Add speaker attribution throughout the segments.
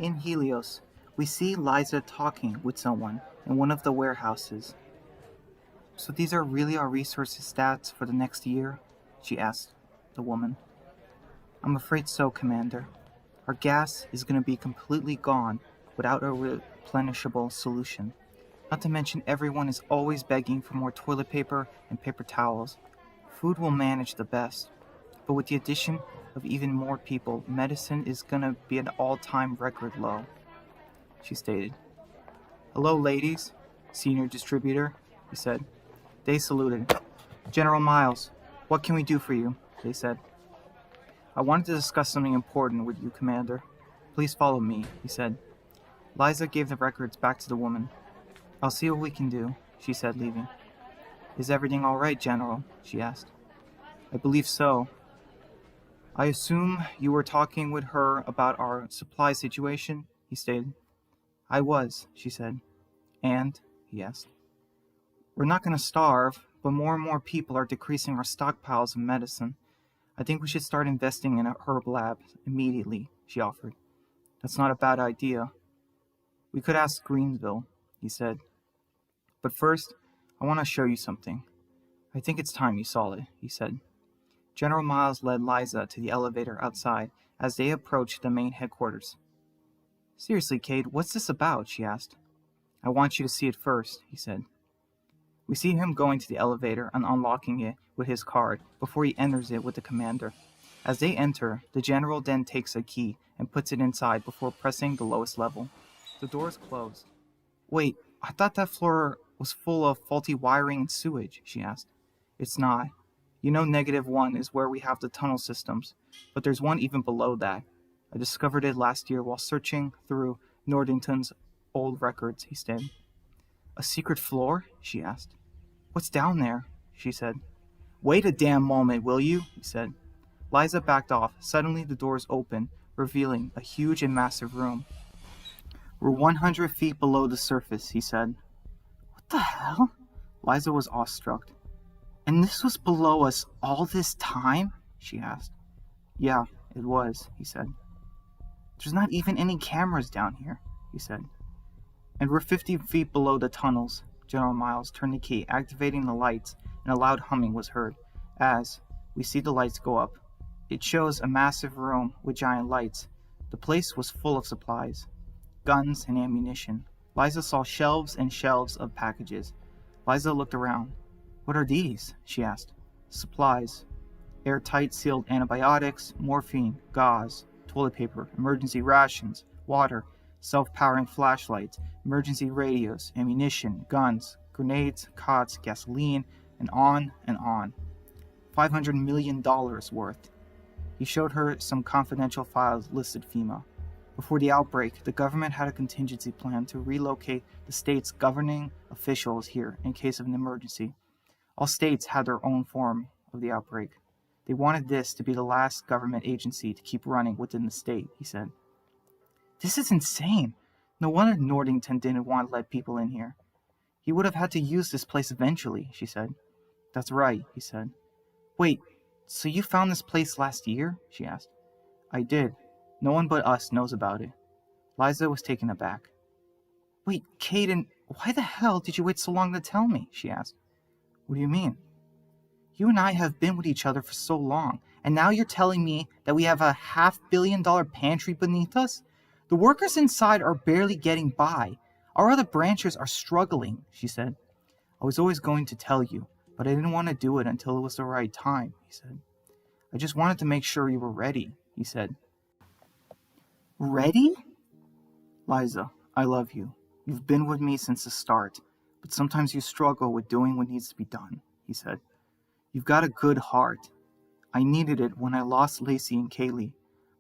Speaker 1: In Helios, we see Liza talking with someone in one of the warehouses. So these are really our resources stats for the next year? She asked the woman. I'm afraid so, Commander. Our gas is going to be completely gone without a replenishable solution. Not to mention everyone is always begging for more toilet paper and paper towels. Food will manage the best, but with the addition of even more people, medicine is going to be an all-time record low, she stated. Hello, ladies, senior distributor, he said. They saluted. General Miles, what can we do for you? They said. I wanted to discuss something important with you, Commander. Please follow me, he said. Liza gave the records back to the woman. I'll see what we can do, she said, leaving. Is everything all right, General? She asked. I believe so. I assume you were talking with her about our supply situation, he stated. I was, she said. And? He asked. We're not going to starve, but more and more people are decreasing our stockpiles of medicine. I think we should start investing in a herb lab immediately, she offered. That's not a bad idea. We could ask Greensville, he said. But first, I want to show you something. I think it's time you saw it, he said. General Miles led Liza to the elevator outside as they approached the main headquarters. Seriously, Cade, what's this about? She asked. I want you to see it first, he said. We see him going to the elevator and unlocking it with his card before he enters it with the commander. As they enter, the general then takes a key and puts it inside before pressing the lowest level. The doors closed. Wait, I thought that floor was full of faulty wiring and sewage, she asked. It's not. You know -1 is where we have the tunnel systems, but there's one even below that. I discovered it last year while searching through Nordington's old records, he said. A secret floor? She asked. What's down there? She said. Wait a damn moment, will you? He said. Liza backed off. Suddenly the doors opened, revealing a huge and massive room. We're 100 feet below the surface, he said. What the hell? Liza was awestruck. And this was below us all this time? She asked. Yeah, it was, he said. There's not even any cameras down here, he said. And we're 50 feet below the tunnels. General Miles turned the key, activating the lights, and a loud humming was heard. As we see the lights go up, it shows a massive room with giant lights. The place was full of supplies, guns and ammunition. Liza saw shelves and shelves of packages. Liza looked around. What are these? She asked. Supplies. Airtight sealed antibiotics, morphine, gauze, toilet paper, emergency rations, water, self-powering flashlights, emergency radios, ammunition, guns, grenades, cots, gasoline, and on and on. $500 million worth. He showed her some confidential files listed FEMA. Before the outbreak, the government had a contingency plan to relocate the state's governing officials here in case of an emergency. All states had their own form of the outbreak. They wanted this to be the last government agency to keep running within the state, he said. This is insane. No wonder Nordington didn't want to let people in here. He would have had to use this place eventually, she said. That's right, he said. Wait, so you found this place last year? She asked. I did. No one but us knows about it. Liza was taken aback. Wait, Caden, why the hell did you wait so long to tell me? She asked. What do you mean? You and I have been with each other for so long, and now you're telling me that we have a $500 million pantry beneath us? The workers inside are barely getting by. Our other branches are struggling, she said. I was always going to tell you, but I didn't want to do it until it was the right time, he said. I just wanted to make sure you were ready, he said. Ready? Liza, I love you. You've been with me since the start, but sometimes you struggle with doing what needs to be done, he said. You've got a good heart. I needed it when I lost Lacey and Kaylee,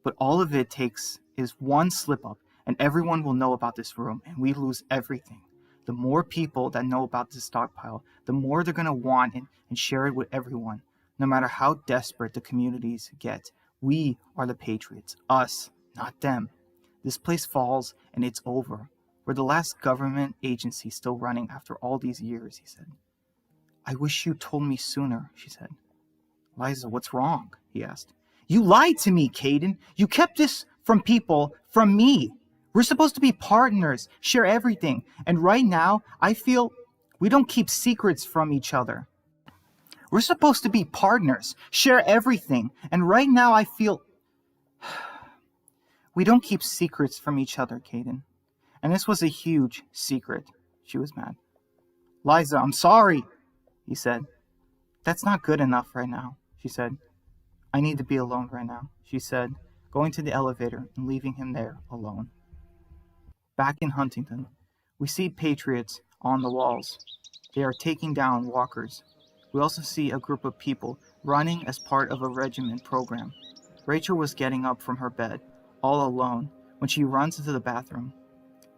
Speaker 1: but all of it takes is one slip-up, and everyone will know about this room, and we lose everything. The more people that know about this stockpile, the more they're going to want it and share it with everyone, no matter how desperate the communities get. We are the Patriots, us, not them. This place falls, and it's over. We're the last government agency still running after all these years, he said. I wish you told me sooner, she said. Liza, what's wrong? He asked. You lied to me, Caden. You kept this from people, from me. We're supposed to be partners, share everything, and right now, I feel we don't keep secrets from each other. We're supposed to be partners, share everything, and right now I feel we don't keep secrets from each other, Caden. And this was a huge secret. She was mad. Liza, I'm sorry, he said. That's not good enough right now, she said. I need to be alone right now, she said, going to the elevator and leaving him there alone. Back in Huntington, we see Patriots on the walls. They are taking down walkers. We also see a group of people running as part of a regiment program. Rachel was getting up from her bed, all alone, when she runs into the bathroom.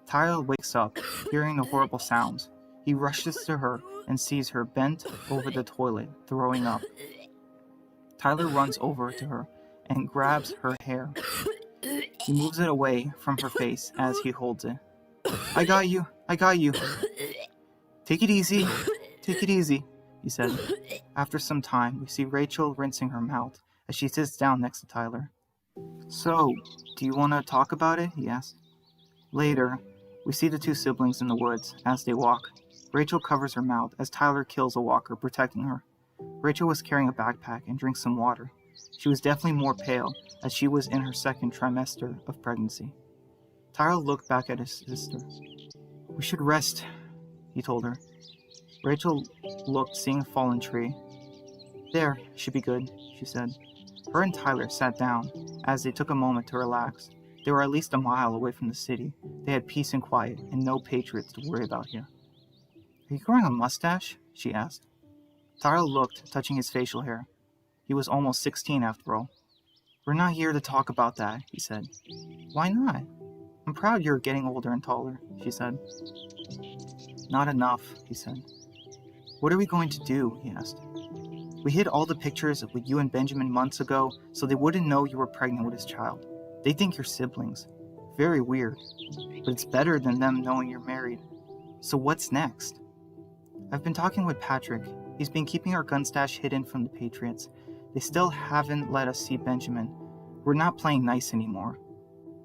Speaker 1: Tyler wakes up, hearing the horrible sounds. He rushes to her and sees her bent over the toilet, throwing up. Tyler runs over to her and grabs her hair. He moves it away from her face as he holds it. I got you. Take it easy, he said. After some time, we see Rachel rinsing her mouth as she sits down next to Tyler. So, do you want to talk about it? He asked. Later, we see the two siblings in the woods as they walk. Rachel covers her mouth as Tyler kills a walker, protecting her. Rachel was carrying a backpack and drinks some water. She was definitely more pale, as she was in her second trimester of pregnancy. Tyler looked back at his sister. We should rest, he told her. Rachel looked, seeing a fallen tree. There, should be good, she said. Her and Tyler sat down as they took a moment to relax. They were at least a mile away from the city. They had peace and quiet, and no Patriots to worry about here. Are you growing a mustache? She asked. Tyler looked, touching his facial hair. He was almost 16 after all. We're not here to talk about that, he said. Why not? I'm proud you're getting older and taller, she said. Not enough, he said. What are we going to do? He asked. We hid all the pictures with you and Benjamin months ago so they wouldn't know you were pregnant with his child. They think you're siblings. Very weird. But it's better than them knowing you're married. So what's next? I've been talking with Patrick. He's been keeping our gun stash hidden from the Patriots. They still haven't let us see Benjamin. We're not playing nice anymore.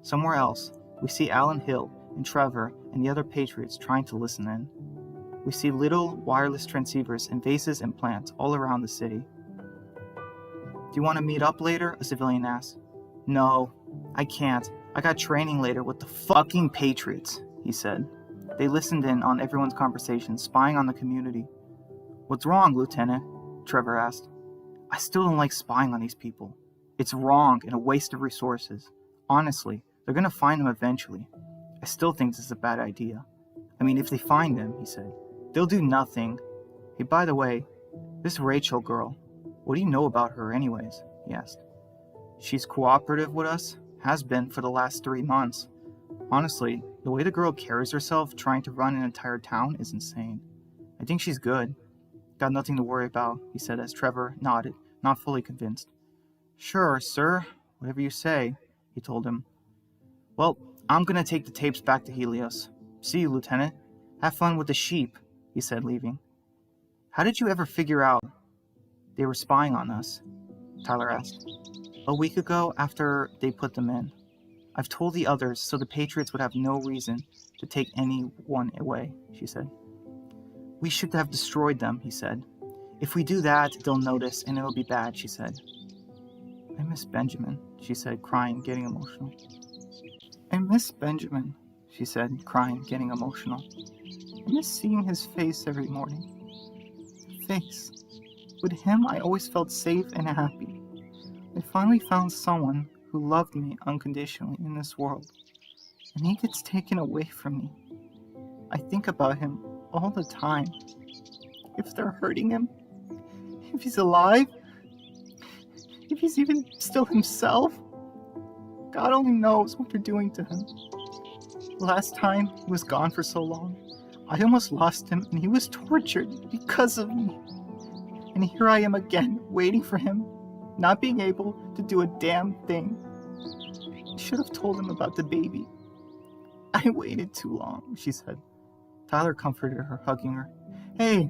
Speaker 1: Somewhere else, we see Alan Hill and Trevor and the other Patriots trying to listen in. We see little wireless transceivers and vases and plants all around the city. Do you want to meet up later? A civilian asked. No, I can't. I got training later with the fucking Patriots, he said. They listened in on everyone's conversation, spying on the community. What's wrong, Lieutenant? Trevor asked. I still don't like spying on these people. It's wrong and a waste of resources. Honestly, they're going to find them eventually. I still think this is a bad idea. I mean, if they find them, he said, they'll do nothing. Hey, by the way, this Rachel girl, what do you know about her anyways? He asked. She's cooperative with us, has been for the last 3 months. Honestly, the way the girl carries herself trying to run an entire town is insane. I think she's good. Got nothing to worry about, he said as Trevor nodded, not fully convinced. Sure, sir, whatever you say, he told him. Well, I'm gonna take the tapes back to Helios. See you, Lieutenant. Have fun with the sheep, he said, leaving. How did you ever figure out they were spying on us? Tyler asked. A week ago, after they put them in. I've told the others so the Patriots would have no reason to take anyone away, she said. We should have destroyed them, he said. If we do that, they'll notice and it'll be bad, she said. I miss Benjamin, she said, crying, getting emotional. I miss Benjamin, she said, crying, getting emotional. I miss seeing his face every morning. Face. With him, I always felt safe and happy. I finally found someone who loved me unconditionally in this world, and he gets taken away from me. I think about him all the time. If they're hurting him, if he's alive, if he's even still himself, God only knows what they're doing to him. Last time he was gone for so long, I almost lost him and he was tortured because of me. And here I am again, waiting for him, not being able to do a damn thing. I should have told him about the baby. I waited too long, she said. Tyler comforted her, hugging her. Hey.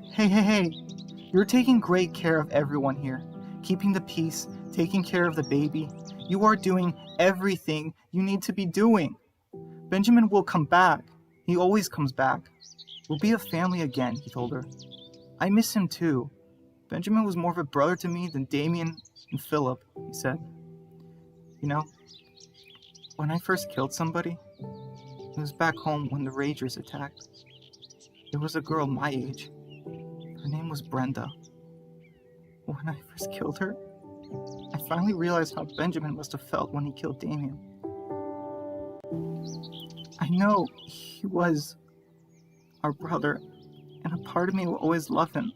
Speaker 1: You're taking great care of everyone here. Keeping the peace, taking care of the baby. You are doing everything you need to be doing. Benjamin will come back. He always comes back. We'll be a family again, he told her. I miss him too. Benjamin was more of a brother to me than Damien and Philip, he said. You know, when I first killed somebody, it was back home when the Ragers attacked. It was a girl my age. Her name was Brenda. When I first killed her, I finally realized how Benjamin must have felt when he killed Damien. I know he was our brother, and a part of me will always love him.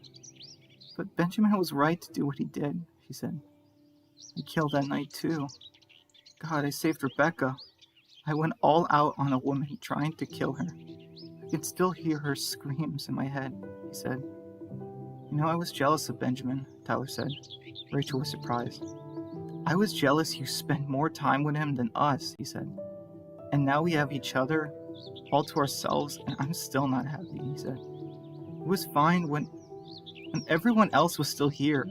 Speaker 1: But Benjamin was right to do what he did, she said. I killed that night too. God, I saved Rebecca. I went all out on a woman trying to kill her. I can still hear her screams in my head, he said. You know, I was jealous of Benjamin, Tyler said. Rachel was surprised. I was jealous you spent more time with him than us, he said. And now we have each other, all to ourselves, and I'm still not happy, he said. It was fine when everyone else was still here.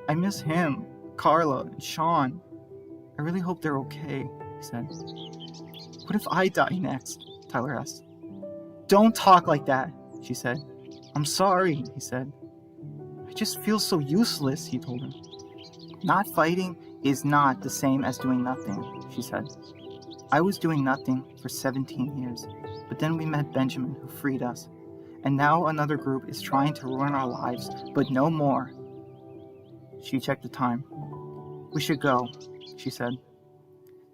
Speaker 1: I miss him, Carla, and Sean. I really hope they're okay, he said. What if I die next? Tyler asked. Don't talk like that, she said. I'm sorry, he said. I just feel so useless, he told her. Not fighting is not the same as doing nothing, she said. I was doing nothing for 17 years, but then we met Benjamin, who freed us. And now another group is trying to ruin our lives, but no more. She checked the time. We should go, she said.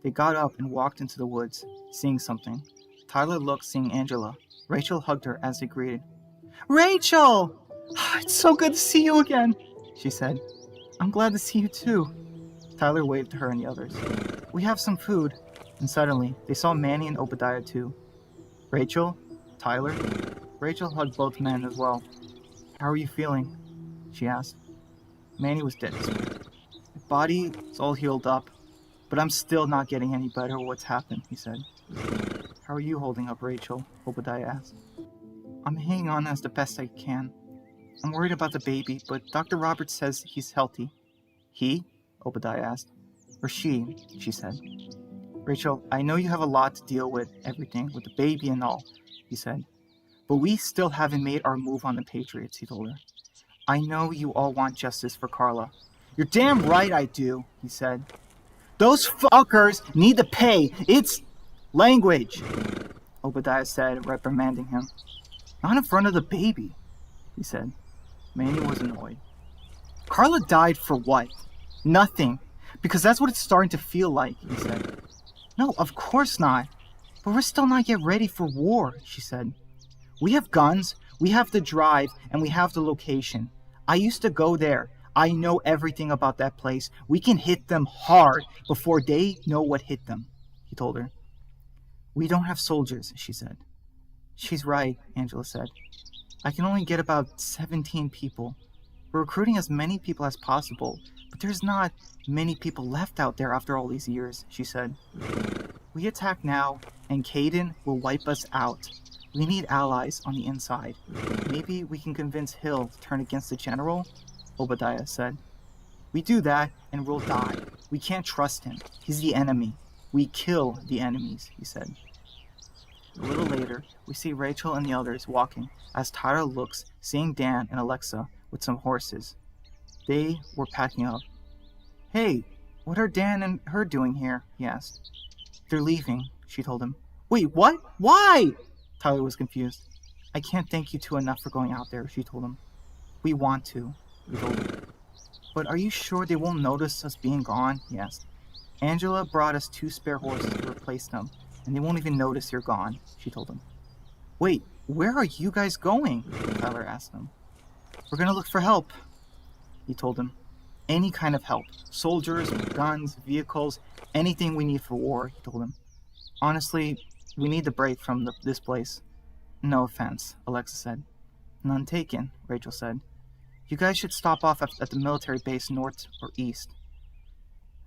Speaker 1: They got up and walked into the woods, seeing something. Tyler looked, seeing Angela. Rachel hugged her as they greeted. Rachel! It's so good to see you again, she said. I'm glad to see you too. Tyler waved to her and the others. We have some food. And suddenly, they saw Manny and Obadiah too. Rachel? Tyler? Rachel hugged both men as well. How are you feeling? She asked. Manny was dead. My body is all healed up, but I'm still not getting any better with what's happened, he said. How are you holding up, Rachel? Obadiah asked. I'm hanging on as the best I can. I'm worried about the baby, but Dr. Roberts says he's healthy. He? Obadiah asked. Or she said. Rachel, I know you have a lot to deal with, everything, with the baby and all, he said. But we still haven't made our move on the Patriots, he told her. I know you all want justice for Carla. You're damn right I do, he said. Those fuckers need to pay. It's language, Obadiah said, reprimanding him. Not in front of the baby, he said. Manny was annoyed. Carla died for what? Nothing. Because that's what it's starting to feel like, he said. No, of course not. But we're still not yet ready for war, she said. We have guns, we have the drive, and we have the location. I used to go there. I know everything about that place. We can hit them hard before they know what hit them, he told her. We don't have soldiers, she said. She's right, Angela said. I can only get about 17 people. We're recruiting as many people as possible, but there's not many people left out there after all these years, she said. We attack now, and Caden will wipe us out. We need allies on the inside. Maybe we can convince Hill to turn against the general, Obadiah said. We do that, and we'll die. We can't trust him. He's the enemy. We kill the enemies, he said. A little later, we see Rachel and the others walking as Tyler looks, seeing Dan and Alexa with some horses. They were packing up. Hey, what are Dan and her doing here? He asked. They're leaving, she told him. Wait, what? Why? Tyler was confused. I can't thank you two enough for going out there, she told him. We want to, he told her. But are you sure they won't notice us being gone? He asked. Angela brought us 2 spare horses to replace them, and they won't even notice you're gone, she told him. Wait, where are you guys going? Tyler asked them. We're gonna look for help, he told him. Any kind of help. Soldiers, guns, vehicles, anything we need for war, he told him. Honestly, we need the break from this place. No offense, Alexa said. None taken, Rachel said. You guys should stop off at the military base north or east.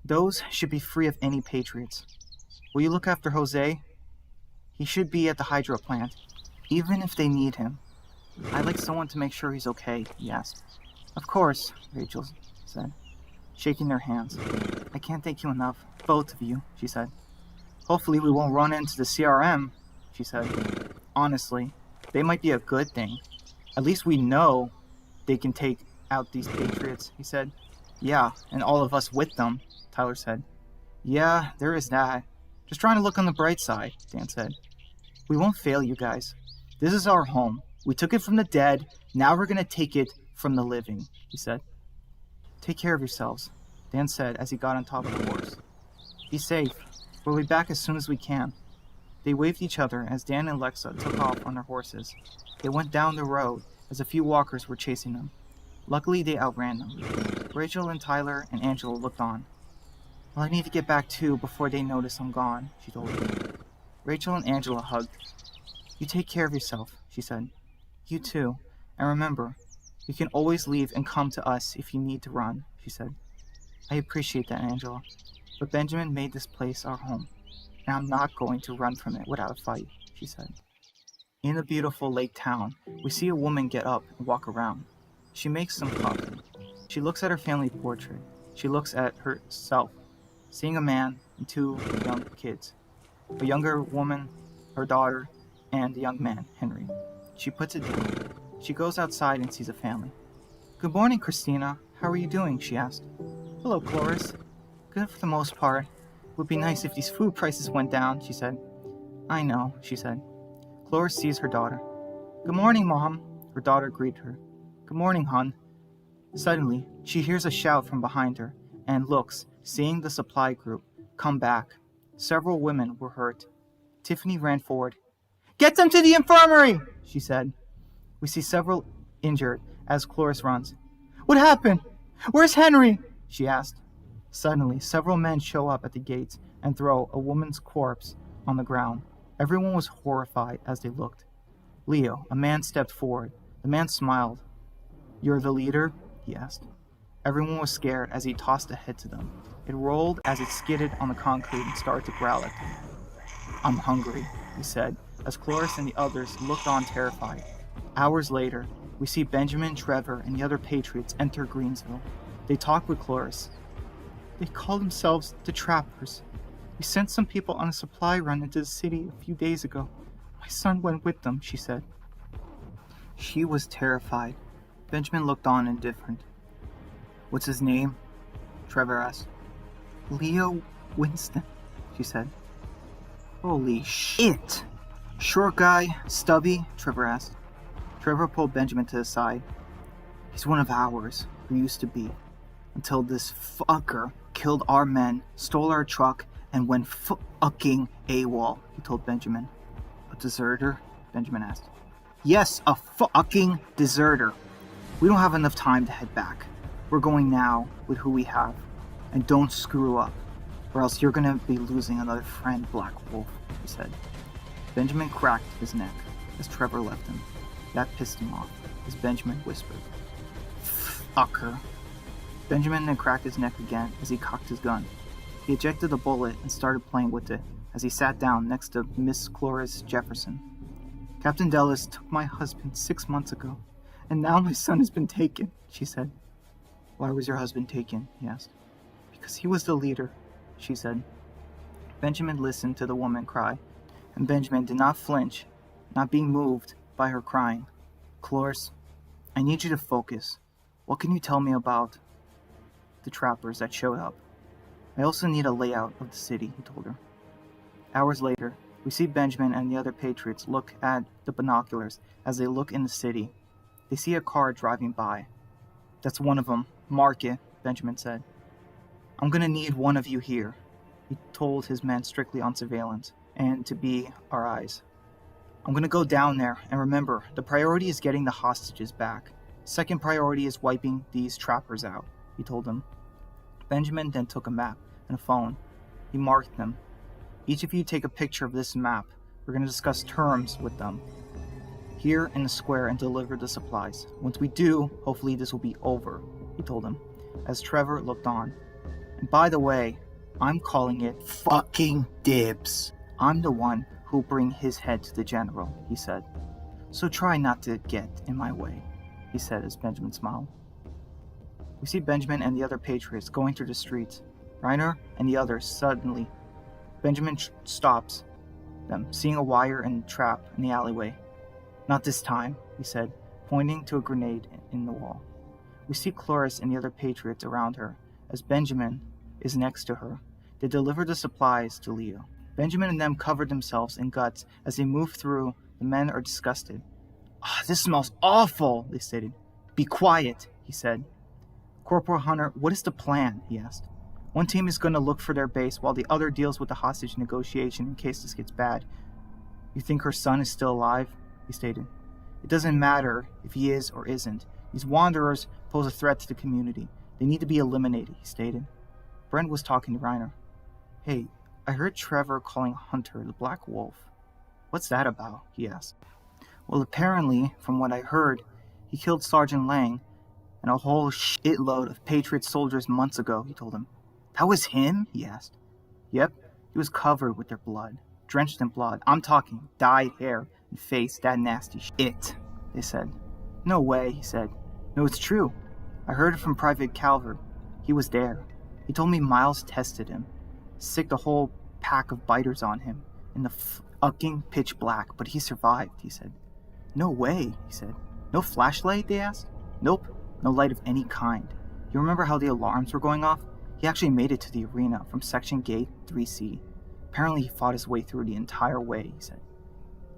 Speaker 1: Those should be free of any Patriots. Will you look after Jose? He should be at the hydro plant, even if they need him. I'd like someone to make sure he's okay, he asked. Of course, Rachel said, shaking their hands. I can't thank you enough, both of you, she said. Hopefully we won't run into the CRM, she said. Honestly, they might be a good thing. At least we know they can take out these Patriots, he said. Yeah, and all of us with them, Tyler said. Yeah, there is that. Just trying to look on the bright side, Dan said. We won't fail you guys. This is our home. We took it from the dead. Now we're going to take it from the living, he said. Take care of yourselves, Dan said as he got on top of the horse. Be safe. We'll be back as soon as we can. They waved each other as Dan and Lexa took off on their horses. They went down the road as a few walkers were chasing them. Luckily, they outran them. Rachel and Tyler and Angela looked on. Well, I need to get back too before they notice I'm gone, she told them. Rachel and Angela hugged. You take care of yourself, she said. You too. And remember, you can always leave and come to us if you need to run, she said. I appreciate that, Angela. But Benjamin made this place our home, and I'm not going to run from it without a fight, she said. In the beautiful lake town, we see a woman get up and walk around. She makes some coffee. She looks at her family portrait. She looks at herself, seeing a man and two young kids. A younger woman, her daughter, and a young man, Henry. She puts it down. She goes outside and sees a family. Good morning, Christina. How are you doing? She asked. Hello, Cloris. Good for the most part. Would be nice if these food prices went down, she said. I know, she said. Cloris sees her daughter. Good morning, Mom. Her daughter greeted her. Good morning, hon. Suddenly, she hears a shout from behind her and looks, seeing the supply group come back. Several women were hurt. Tiffany ran forward. Get them to the infirmary, she said. We see several injured as Cloris runs. What happened? Where's Henry? She asked. Suddenly, several men show up at the gates and throw a woman's corpse on the ground. Everyone was horrified as they looked. Leo, a man, stepped forward. The man smiled. You're the leader? He asked. Everyone was scared as he tossed a head to them. It rolled as it skidded on the concrete and started to growl at them. I'm hungry, he said, as Cloris and the others looked on terrified. Hours later, we see Benjamin, Trevor, and the other Patriots enter Greensville. They talk with Cloris. They call themselves the Trappers. We sent some people on a supply run into the city a few days ago. My son went with them, she said. She was terrified. Benjamin looked on indifferent. What's his name? Trevor asked. Leo Winston, she said. Holy shit! Short guy, stubby? Trevor asked. Trevor pulled Benjamin to the side. He's one of ours, who used to be, until this fucker killed our men, stole our truck, and went fucking AWOL, he told Benjamin. A deserter? Benjamin asked. Yes, a fucking deserter. We don't have enough time to head back. We're going now with who we have. And don't screw up, or else you're gonna be losing another friend, Black Wolf, he said. Benjamin cracked his neck as Trevor left him. That pissed him off, as Benjamin whispered. Fucker. Benjamin then cracked his neck again as he cocked his gun. He ejected the bullet and started playing with it as he sat down next to Miss Cloris Jefferson. Captain Dallas took my husband 6 months ago, and now my son has been taken, she said. Why was your husband taken? He asked. Because he was the leader, she said. Benjamin listened to the woman cry, and Benjamin did not flinch, not being moved by her crying. Cloris, I need you to focus. What can you tell me about the trappers that showed up? I also need a layout of the city, he told her. Hours later, we see Benjamin and the other Patriots look at the binoculars as they look in the city. They see a car driving by. That's one of them. Mark it, Benjamin said. I'm gonna need one of you here, he told his men strictly on surveillance, and to be our eyes. I'm gonna go down there, and remember, the priority is getting the hostages back. Second priority is wiping these trappers out, he told them. Benjamin then took a map and a phone. He marked them. Each of you take a picture of this map. We're gonna discuss terms with them here in the square and deliver the supplies. Once we do, hopefully this will be over, he told them, as Trevor looked on. And by the way, I'm calling it fucking dibs. I'm the one who'll bring his head to the general, he said. So try not to get in my way, he said as Benjamin smiled. We see Benjamin and the other Patriots going through the streets. Reiner and the others suddenly Benjamin stops them, seeing a wire and trap in the alleyway. "Not this time," he said, pointing to a grenade in the wall. We see Cloris and the other Patriots around her, as Benjamin is next to her. They deliver the supplies to Leo. Benjamin and them cover themselves in guts as they move through. The men are disgusted. "This smells awful," they stated. "Be quiet," he said. "Corporal Hunter, what is the plan?" he asked. "One team is going to look for their base while the other deals with the hostage negotiation in case this gets bad." "You think her son is still alive?" he stated. "It doesn't matter if he is or isn't. These wanderers pose a threat to the community. They need to be eliminated," he stated. Brent was talking to Reiner. "Hey, I heard Trevor calling Hunter the Black Wolf. What's that about?" he asked. "Well, apparently, from what I heard, he killed Sergeant Lang and a whole shitload of Patriot soldiers months ago," he told him. "That was him?" he asked. "Yep, he was covered with their blood, drenched in blood. I'm talking dyed hair and face, that nasty shit," they said. "No way," he said. "No, it's true. I heard it from Private Calvert. He was there. He told me Miles tested him, sicked a whole pack of biters on him in the fucking pitch black, but he survived," he said. "No way," he said. "No flashlight?" they asked. "Nope, no light of any kind. You remember how the alarms were going off? He actually made it to the arena from section gate 3C. Apparently he fought his way through the entire way," he said.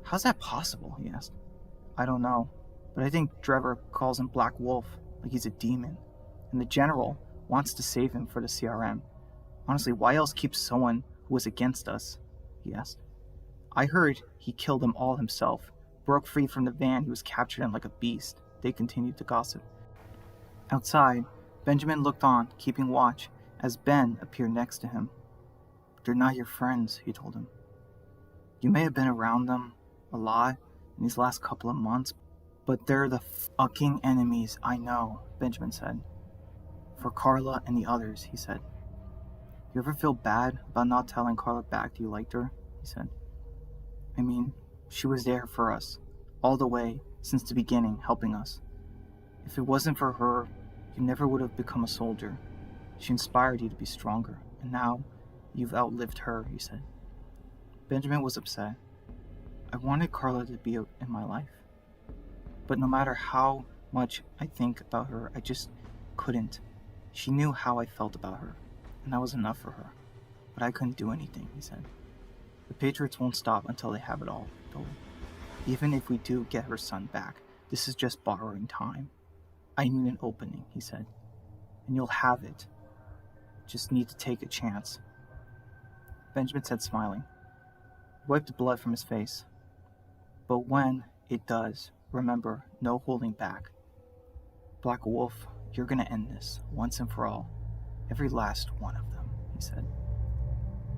Speaker 1: "How's that possible?" he asked. "I don't know, but I think Trevor calls him Black Wolf, like he's a demon, and the general wants to save him for the CRM. Honestly, why else keep someone who was against us?" he asked. "I heard he killed them all himself, broke free from the van he was captured in like a beast," they continued to gossip. Outside, Benjamin looked on, keeping watch, as Ben appeared next to him. "They're not your friends," he told him. "You may have been around them a lot in these last couple of months, but they're the fucking enemies, I know," Benjamin said. "For Carla and the others," he said. "You ever feel bad about not telling Carla back you liked her?" he said. "I mean, she was there for us, all the way, since the beginning, helping us. If it wasn't for her, you never would have become a soldier. She inspired you to be stronger, and now you've outlived her," he said. Benjamin was upset. "I wanted Carla to be in my life, but no matter how much I think about her, I just couldn't. She knew how I felt about her, and that was enough for her. But I couldn't do anything," he said. "The Patriots won't stop until they have it all, though. Even if we do get her son back, this is just borrowing time. I need an opening," he said. "And you'll have it. Just need to take a chance." Benjamin said, smiling. He wiped the blood from his face. "But when it does, remember, no holding back. Black Wolf, you're gonna end this, once and for all. Every last one of them," he said.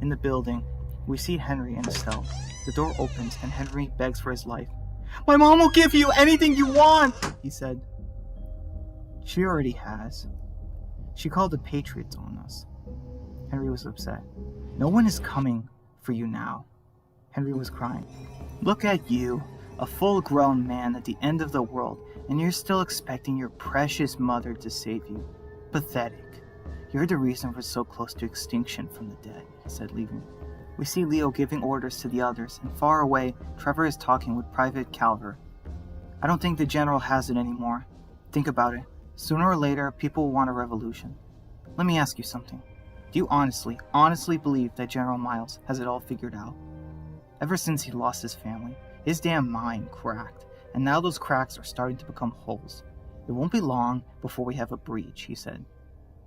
Speaker 1: In the building, we see Henry and Estelle. The door opens and Henry begs for his life. "My mom will give you anything you want," he said. "She already has. She called the Patriots on us." Henry was upset. "No one is coming for you now." Henry was crying. "Look at you, a full-grown man at the end of the world, and you're still expecting your precious mother to save you. Pathetic. You're the reason we're so close to extinction from the dead," he said, leaving. We see Leo giving orders to the others, and far away, Trevor is talking with Private Calvert. "I don't think the general has it anymore. Think about it. Sooner or later, people will want a revolution. Let me ask you something. Do you honestly believe that General Miles has it all figured out? Ever since he lost his family, his damn mind cracked, and now those cracks are starting to become holes. It won't be long before we have a breach," he said.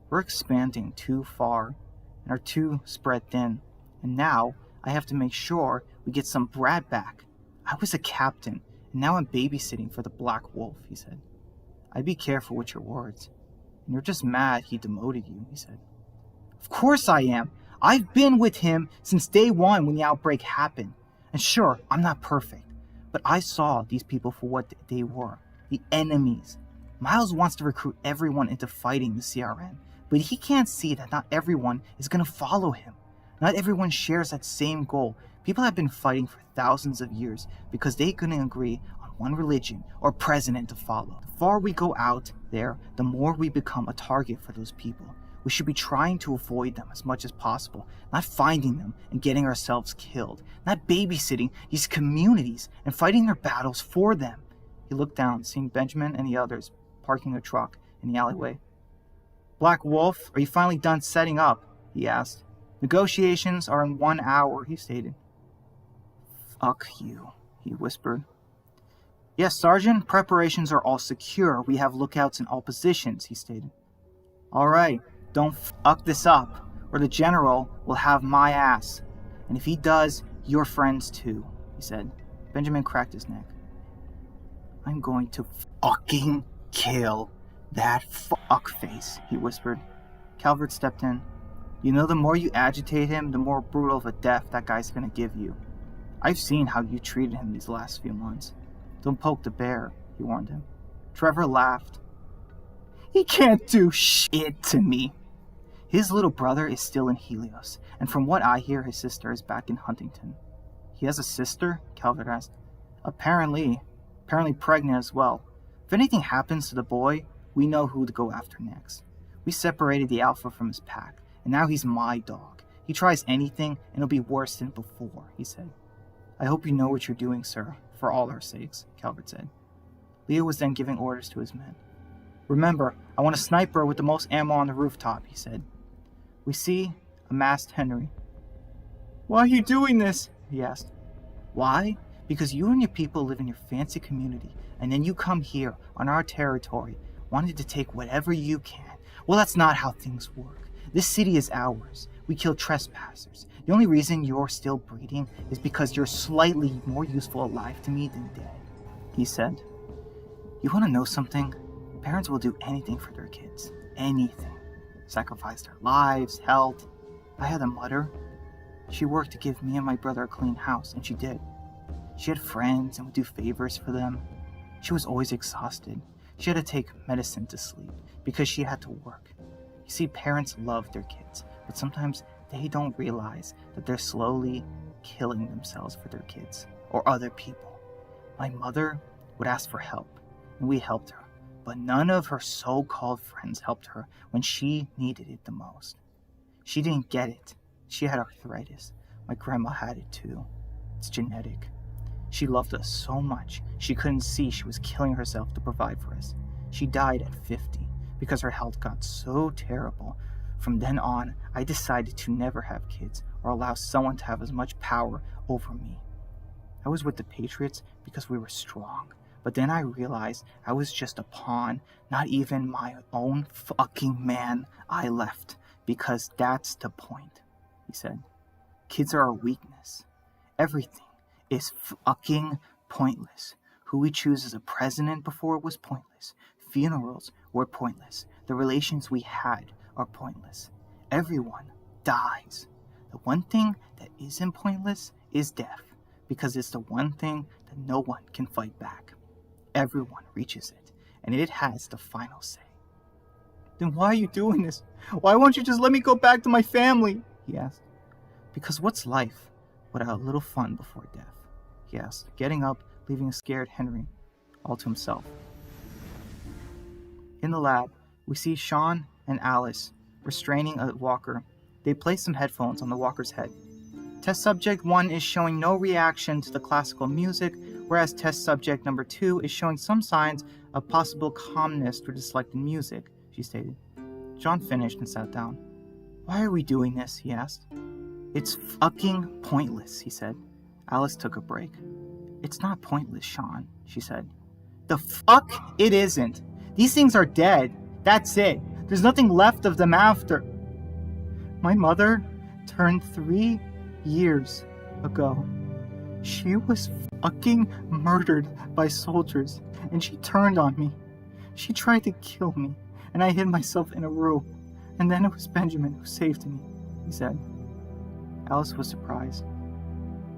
Speaker 1: "We're expanding too far and are too spread thin, and now I have to make sure we get some Brad back. I was a captain, and now I'm babysitting for the Black Wolf," he said. "I'd be careful with your words. And you're just mad he demoted you," he said. "Of course I am. I've been with him since day one when the outbreak happened. And sure, I'm not perfect, but I saw these people for what they were, the enemies. Miles wants to recruit everyone into fighting the CRM, but he can't see that not everyone is going to follow him. Not everyone shares that same goal. People have been fighting for thousands of years because they couldn't agree on one religion or president to follow. The farther we go out there, the more we become a target for those people. We should be trying to avoid them as much as possible, not finding them and getting ourselves killed, not babysitting these communities and fighting their battles for them. He looked down, seeing Benjamin and the others parking a truck in the alleyway. Black Wolf, are you finally done setting up? He asked. Negotiations are in 1 hour, he stated. Fuck you, he whispered. Yes, Sergeant, preparations are all secure. We have lookouts in all positions, he stated. All right, don't fuck this up, or the general will have my ass. And if he does, your friends too, he said. Benjamin cracked his neck. I'm going to fucking kill that fuckface, he whispered. Calvert stepped in. You know, the more you agitate him, the more brutal of a death that guy's gonna give you. I've seen how you treated him these last few months. Don't poke the bear, he warned him. Trevor laughed. He can't do shit to me. His little brother is still in Helios, and from what I hear, his sister is back in Huntington. He has a sister? Calvert asked. Apparently pregnant as well. If anything happens to the boy, we know who to go after next. We separated the alpha from his pack, and now he's my dog. He tries anything, and it'll be worse than before, he said. I hope you know what you're doing, sir, for all our sakes, Calvert said. Leo was then giving orders to his men. Remember, I want a sniper with the most ammo on the rooftop, he said. We see a masked Henry. Why are you doing this? He asked. Why? Because you and your people live in your fancy community, and then you come here on our territory, wanting to take whatever you can. Well, that's not how things work. This city is ours. We kill trespassers. The only reason you're still breeding is because you're slightly more useful alive to me than dead, he said. You want to know something? Parents will do anything for their kids. Anything. Sacrifice their lives, health. I had a mother. She worked to give me and my brother a clean house, and she did. She had friends and would do favors for them. She was always exhausted. She had to take medicine to sleep because she had to work. You see, parents love their kids, but sometimes they don't realize that they're slowly killing themselves for their kids or other people. My mother would ask for help, and we helped her, but none of her so-called friends helped her when she needed it the most. She didn't get it. She had arthritis. My grandma had it too. It's genetic. She loved us so much, she couldn't see she was killing herself to provide for us. She died at 50 because her health got so terrible. From then on, I decided to never have kids or allow someone to have as much power over me. I was with the Patriots because we were strong, but then I realized I was just a pawn, not even my own fucking man I left, because that's the point, he said. Kids are our weakness. Everything is fucking pointless. Who we choose as a president before was pointless. Funerals were pointless. The relations we had are pointless. Everyone dies. The one thing that isn't pointless is death, because it's the one thing that no one can fight back. Everyone reaches it, and it has the final say. Then why are you doing this? Why won't you just let me go back to my family? He asked. Because what's life without a little fun before death? He asked, getting up, leaving a scared Henry all to himself. In the lab, we see Sean and Alice restraining a walker. They place some headphones on the walker's head. Test subject 1 is showing no reaction to the classical music, whereas test subject number 2 is showing some signs of possible calmness through the selected music, she stated. John finished and sat down. Why are we doing this? He asked. It's fucking pointless, he said. Alice took a break. It's not pointless, Sean, she said. The fuck it isn't. These things are dead. That's it. There's nothing left of them after. My mother turned 3 years ago. She was fucking murdered by soldiers, and she turned on me. She tried to kill me, and I hid myself in a room. And then it was Benjamin who saved me, he said. Alice was surprised.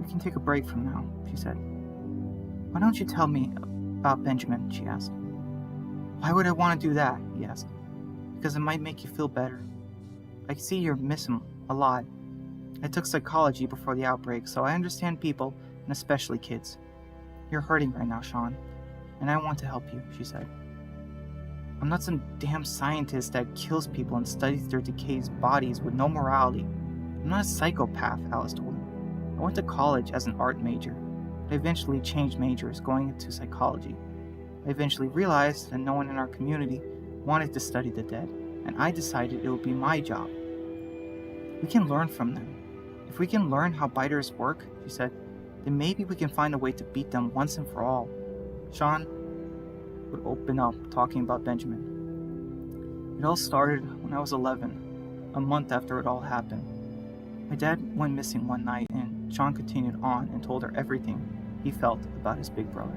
Speaker 1: We can take a break from now, she said. Why don't you tell me about Benjamin, she asked. Why would I want to do that, he asked. Because it might make you feel better. I see you miss him a lot. I took psychology before the outbreak, so I understand people, and especially kids. You're hurting right now, Sean, and I want to help you, she said. I'm not some damn scientist that kills people and studies their decayed bodies with no morality. I'm not a psychopath, Alice told him. I went to college as an art major. I eventually changed majors, going into psychology. I eventually realized that no one in our community wanted to study the dead, and I decided it would be my job. We can learn from them. If we can learn how biters work, she said, then maybe we can find a way to beat them once and for all. Sean would open up talking about Benjamin. It all started when I was 11, a month after it all happened. My dad went missing one night, and Sean continued on and told her everything he felt about his big brother.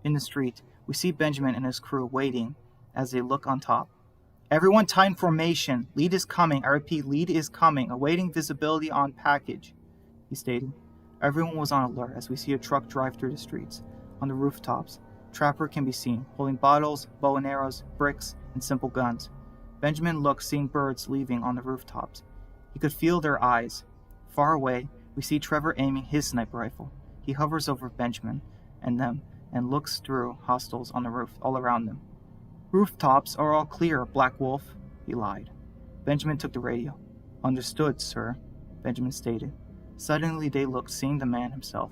Speaker 1: In the street, we see Benjamin and his crew waiting as they look on top. Everyone time formation. Lead is coming. I repeat, lead is coming. Awaiting visibility on package, he stated. Everyone was on alert as we see a truck drive through the streets. On the rooftops, Trapper can be seen, holding bottles, bow and arrows, bricks, and simple guns. Benjamin looked, seeing birds leaving on the rooftops. He could feel their eyes. Far away, we see Trevor aiming his sniper rifle. He hovers over Benjamin and them and looks through hostiles on the roof all around them. Rooftops are all clear, Black Wolf, he lied. Benjamin took the radio. Understood, sir, Benjamin stated. Suddenly they looked, seeing the man himself.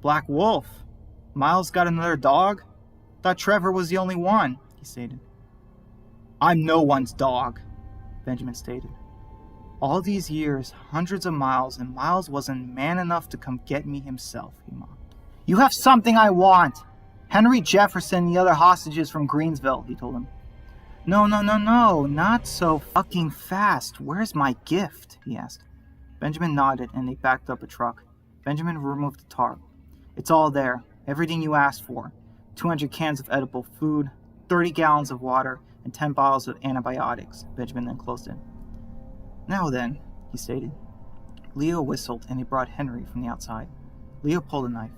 Speaker 1: Black Wolf? Miles got another dog? Thought Trevor was the only one, he stated. I'm no one's dog, Benjamin stated. All these years, hundreds of miles, and Miles wasn't man enough to come get me himself, he mocked. You have something I want. Henry Jefferson and the other hostages from Greensville, he told him. No, not so fucking fast. Where's my gift? He asked. Benjamin nodded and they backed up a truck. Benjamin removed the tarp. It's all there. Everything you asked for. 200 cans of edible food, 30 gallons of water, and 10 bottles of antibiotics. Benjamin then closed it. Now then, he stated. Leo whistled and he brought Henry from the outside. Leo pulled a knife.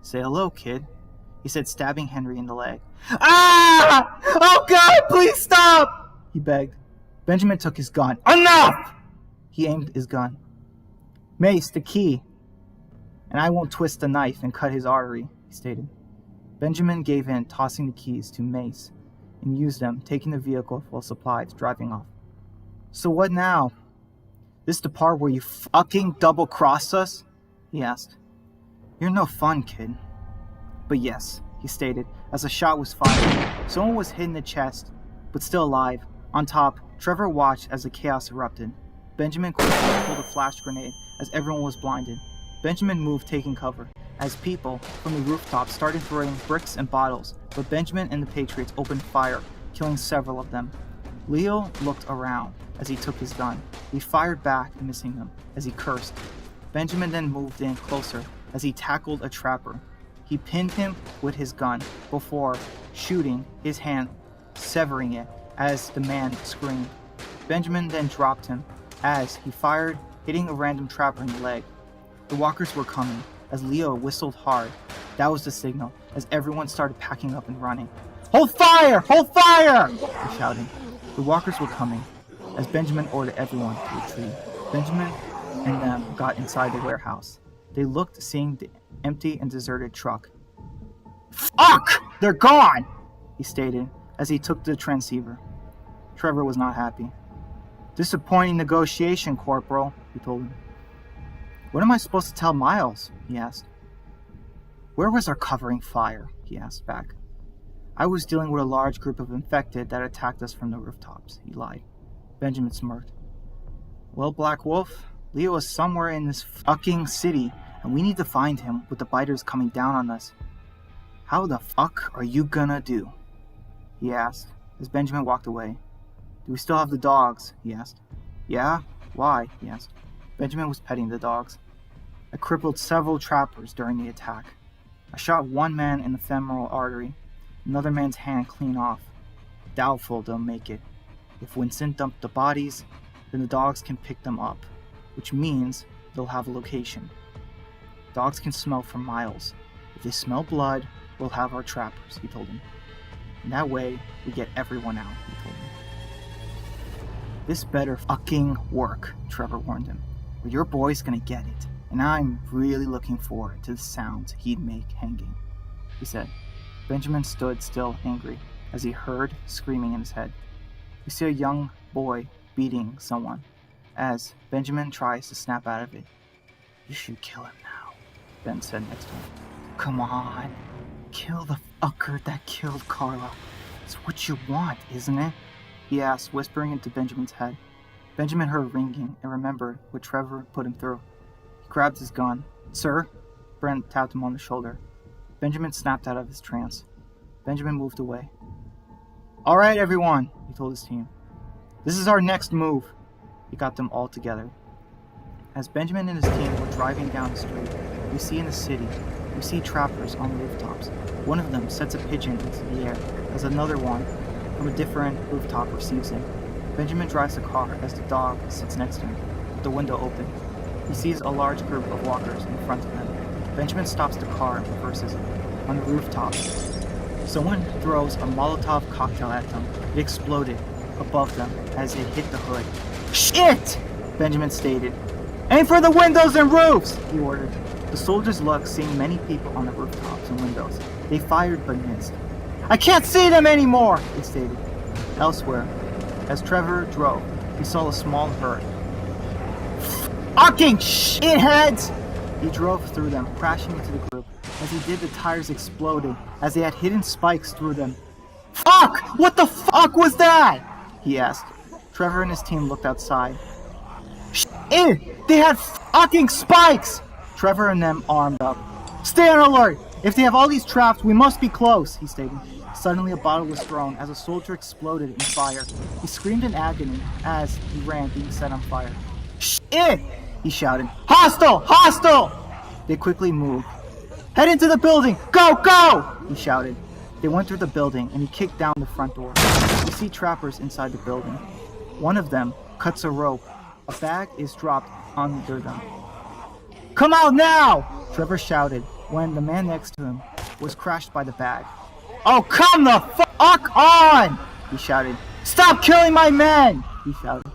Speaker 1: Say hello, kid, he said, stabbing Henry in the leg. Ah! Oh God, please stop! He begged. Benjamin took his gun. Enough! He aimed his gun. Mace, the key. And I won't twist the knife and cut his artery, he stated. Benjamin gave in, tossing the keys to Mace, and used them, taking the vehicle full of supplies, driving off. So what now? This the part where you fucking double-crossed us? He asked. You're no fun, kid. But yes, he stated, as a shot was fired. Someone was hit in the chest, but still alive. On top, Trevor watched as the chaos erupted. Benjamin quickly pulled a flash grenade as everyone was blinded. Benjamin moved, taking cover, as people from the rooftop started throwing bricks and bottles, but Benjamin and the Patriots opened fire, killing several of them. Leo looked around as he took his gun. He fired back, missing them, as he cursed. Benjamin then moved in closer as he tackled a trapper. He pinned him with his gun before shooting his hand, severing it as the man screamed. Benjamin then dropped him as he fired, hitting a random trapper in the leg. The walkers were coming as Leo whistled hard. That was the signal as everyone started packing up and running. Hold fire! Hold fire! He shouted. The walkers were coming as Benjamin ordered everyone to retreat. Benjamin and them got inside the warehouse. They looked, seeing the empty and deserted truck. Fuck! They're gone! He stated as he took the transceiver. Trevor was not happy. Disappointing negotiation, Corporal, he told him. What am I supposed to tell Miles? He asked. Where was our covering fire? He asked back. I was dealing with a large group of infected that attacked us from the rooftops, he lied. Benjamin smirked. Well, Black Wolf, Leo is somewhere in this fucking city, and we need to find him with the biters coming down on us. How the fuck are you gonna do? He asked, as Benjamin walked away. Do we still have the dogs? He asked. Yeah? Why? He asked. Benjamin was petting the dogs. I crippled several trappers during the attack. I shot one man in the femoral artery, another man's hand clean off. Doubtful they'll make it. If Winston dumped the bodies, then the dogs can pick them up, which means they'll have a location. Dogs can smell for miles. If they smell blood, we'll have our trappers, he told him. And that way, we get everyone out, he told him. This better fucking work, Trevor warned him, or your boy's gonna get it, and I'm really looking forward to the sounds he'd make hanging, he said. Benjamin stood still, angry. as he heard screaming in his head. We see a young boy beating someone as Benjamin tries to snap out of it. "You should kill him now," Ben said next to him. "Come on, kill the fucker that killed Carla. It's what you want, isn't it?" he asked, whispering into Benjamin's head. Benjamin heard ringing and remembered what Trevor put him through. He grabbed his gun. "Sir?" Brent tapped him on the shoulder. Benjamin snapped out of his trance. Benjamin moved away. "All right, everyone," he told his team. "This is our next move." He got them all together. As Benjamin and his team were driving down the street, we see in the city, we see trappers on the rooftops. One of them sets a pigeon into the air as another one from a different rooftop receives him. Benjamin drives the car as the dog sits next to him, with the window open. He sees a large group of walkers in front of him. Benjamin stops the car and reverses it. On the rooftop, someone throws a Molotov cocktail at them. It exploded above them as it hit the hood. "Shit!" Benjamin stated. "Aim for the windows and roofs!" he ordered. The soldiers looked, seeing many people on the rooftops and windows. They fired but missed. "I can't see them anymore!" he stated. Elsewhere, as Trevor drove, he saw a small herd. "Fucking shitheads!" He drove through them, crashing into the group. As he did, the tires exploded as they had hidden spikes through them. "Fuck! What the fuck was that?" he asked. Trevor and his team looked outside. They had fucking spikes! Trevor and them armed up. "Stay on alert! If they have all these traps, we must be close," he stated. Suddenly a bottle was thrown as a soldier exploded in fire. He screamed in agony as he ran, being set on fire. "Shit!" he shouted. "Hostile! Hostile!" They quickly moved. "Head into the building! Go! Go!" he shouted. They went through the building and he kicked down the front door. We see trappers inside the building. One of them cuts a rope. A bag is dropped under them. "Come out now!" Trevor shouted when the man next to him was crashed by the bag. "Oh, come the fuck on!" he shouted. "Stop killing my men!" he shouted.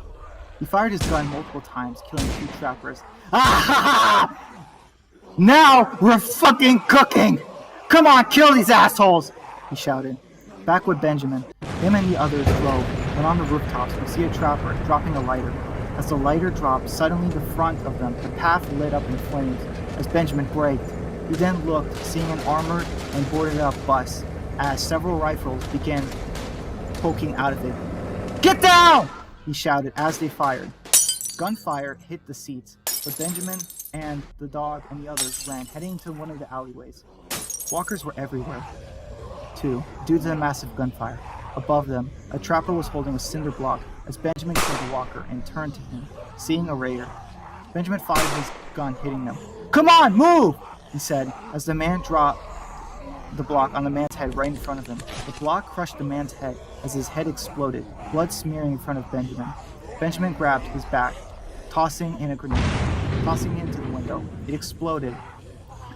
Speaker 1: He fired his gun multiple times, killing 2 trappers. "Ah! Now we're fucking cooking! Come on, kill these assholes!" he shouted. Back with Benjamin, him and the others drove, and on the rooftops we see a trapper dropping a lighter. As the lighter dropped, suddenly in front of them, the path lit up in flames as Benjamin braked. He then looked, seeing an armored and boarded up bus as several rifles began poking out of it. "Get down!" he shouted as they fired. Gunfire hit the seats, but Benjamin and the dog and the others ran, heading into one of the alleyways. Walkers were everywhere, too, due to the massive gunfire. Above them, a trapper was holding a cinder block as Benjamin killed the walker and turned to him, seeing a raider. Benjamin fired his gun, hitting them. "Come on, move!" he said, as the man dropped the block on the man's head right in front of him. The block crushed the man's head as his head exploded, blood smearing in front of Benjamin. Benjamin grabbed his back, tossing in a grenade, tossing it into the window. It exploded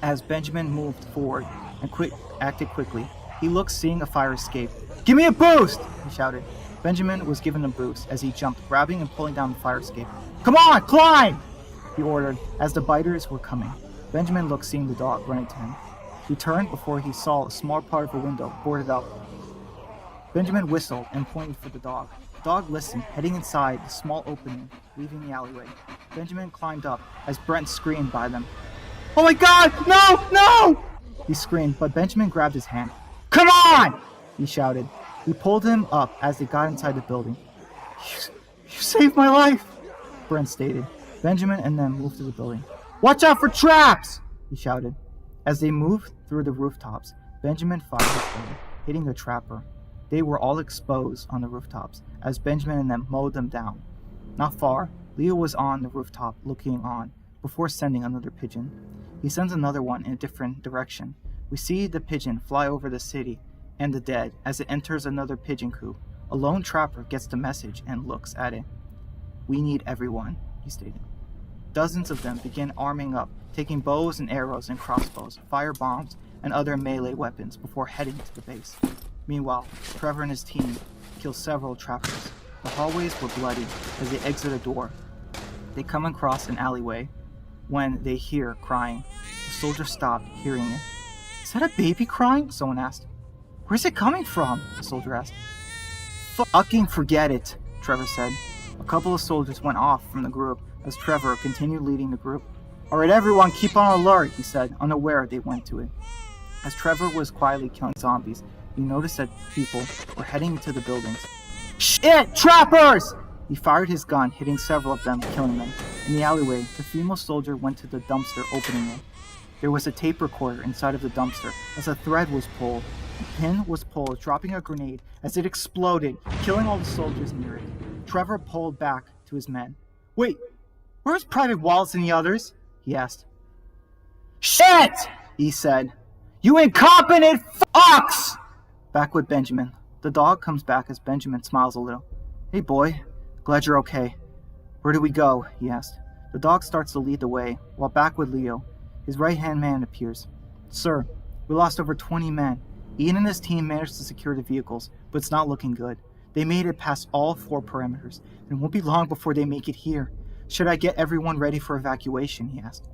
Speaker 1: as Benjamin moved forward and acted quickly. He looked, seeing a fire escape. "Give me a boost!" he shouted. Benjamin was given a boost as he jumped, grabbing and pulling down the fire escape. "Come on, climb!" he ordered as the biters were coming. Benjamin looked, seeing the dog running to him. He turned before he saw a small part of a window boarded up. Benjamin whistled and pointed for the dog. The dog listened, heading inside the small opening, leaving the alleyway. Benjamin climbed up as Brent screamed by them. "Oh my God, no, no!" he screamed, but Benjamin grabbed his hand. "Come on!" he shouted. He pulled him up as they got inside the building. You saved my life," Brent stated. Benjamin and them moved to the building. "Watch out for traps!" he shouted. As they moved through the rooftops, Benjamin fired his gun, hitting the trapper. They were all exposed on the rooftops as Benjamin and them mowed them down. Not far, Leo was on the rooftop looking on before sending another pigeon. He sends another one in a different direction. We see the pigeon fly over the city and the dead as it enters another pigeon coop. A lone trapper gets the message and looks at it. "We need everyone," he stated. Dozens of them begin arming up, taking bows and arrows and crossbows, fire bombs, and other melee weapons before heading to the base. Meanwhile, Trevor and his team kill several trappers. The hallways were bloody as they exit a door. They come across an alleyway when they hear crying. The soldiers stopped, hearing it. "Is that a baby crying?" someone asked. Where's it coming from? The soldier asked. Fucking forget it, Trevor said. A couple of soldiers went off from the group as Trevor continued leading the group. Alright everyone, keep on alert, he said, unaware they went to it. As Trevor was quietly killing zombies, he noticed that people were heading into the buildings. Shit! Trappers! He fired his gun, hitting several of them, killing them. In the alleyway, the female soldier went to the dumpster, opening it. There was a tape recorder inside of the dumpster. As a thread was pulled, a pin was pulled, dropping a grenade as it exploded, killing all the soldiers near it. Trevor pulled back to his men. Wait, where's Private Wallace and the others? He asked. Shit! He said. You incompetent fucks! Back with Benjamin. The dog comes back as Benjamin smiles a little. Hey boy, glad you're okay. Where do we go? He asked. The dog starts to lead the way, while back with Leo, his right-hand man appears. Sir, we lost over 20 men. Ian and his team managed to secure the vehicles, but it's not looking good. They made it past all 4 perimeters, and it won't be long before they make it here. Should I get everyone ready for evacuation? He asked.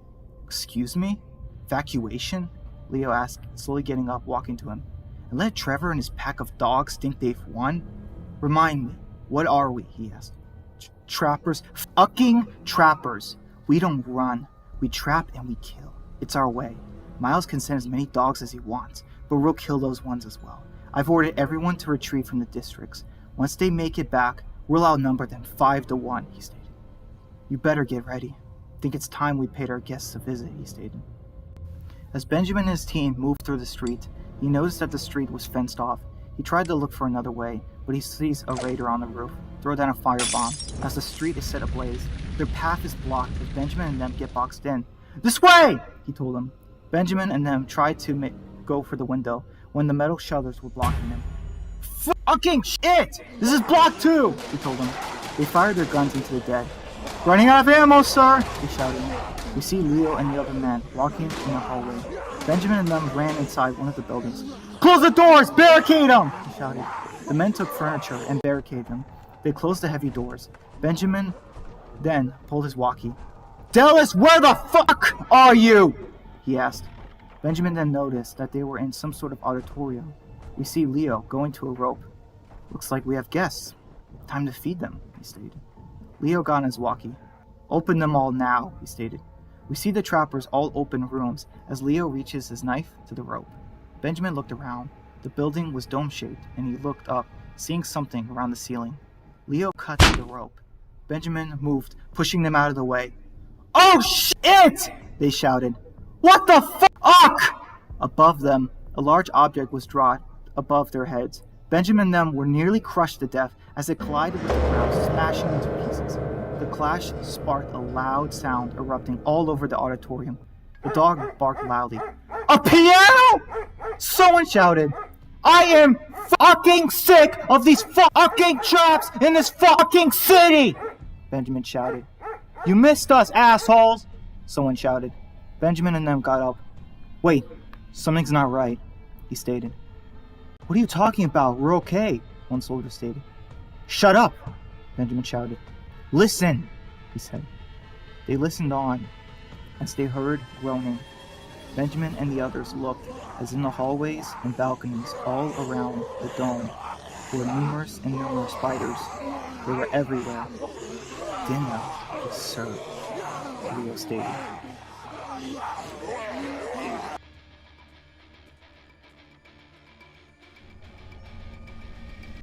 Speaker 1: Excuse me? Evacuation? Leo asked, slowly getting up, walking to him. And let Trevor and his pack of dogs think they've won? Remind me, what are we? He asked. Trappers? Fucking trappers. We don't run. We trap and we kill. It's our way. Miles can send as many dogs as he wants, but we'll kill those ones as well. I've ordered everyone to retreat from the districts. Once they make it back, we'll outnumber them 5-1, he stated. You better get ready. Think it's time we paid our guests a visit, he stated. As Benjamin and his team moved through the street, he noticed that the street was fenced off. He tried to look for another way, but he sees a raider on the roof throw down a firebomb. As the street is set ablaze, their path is blocked as Benjamin and them get boxed in. This way! He told them. Benjamin and them tried to go for the window when the metal shutters were blocking them. Fucking shit! This is blocked too! He told them. They fired their guns into the dead. Running out of ammo, sir! They shouted. We see Leo and the other man walking in the hallway. Benjamin and them ran inside one of the buildings. Close the doors! Barricade them! He shouted. The men took furniture and barricaded them. They closed the heavy doors. Benjamin then pulled his walkie. Dallas, where the fuck are you? He asked. Benjamin then noticed that they were in some sort of auditorium. We see Leo going to a rope. Looks like we have guests. Time to feed them, he stated. Leo got on his walkie. Open them all now, he stated. We see the trappers all open rooms as Leo reaches his knife to the rope. Benjamin looked around. The building was dome-shaped, and he looked up, seeing something around the ceiling. Leo cut through the rope. Benjamin moved, pushing them out of the way. Oh shit! They shouted. What the fuck? Above them, a large object was dropped above their heads. Benjamin and them were nearly crushed to death as it collided with the ground, smashing into pieces. The clash sparked a loud sound erupting all over the auditorium. The dog barked loudly. A piano? Someone shouted. I am fucking sick of these fucking traps in this fucking city! Benjamin shouted. You missed us, assholes! Someone shouted. Benjamin and them got up. Wait, something's not right, he stated. What are you talking about? We're okay, one soldier stated. Shut up, Benjamin shouted. Listen, he said. They listened on as they heard groaning. Benjamin and the others looked as in the hallways and balconies all around the dome were numerous spiders. They were everywhere. Dinner is served, Leo stated.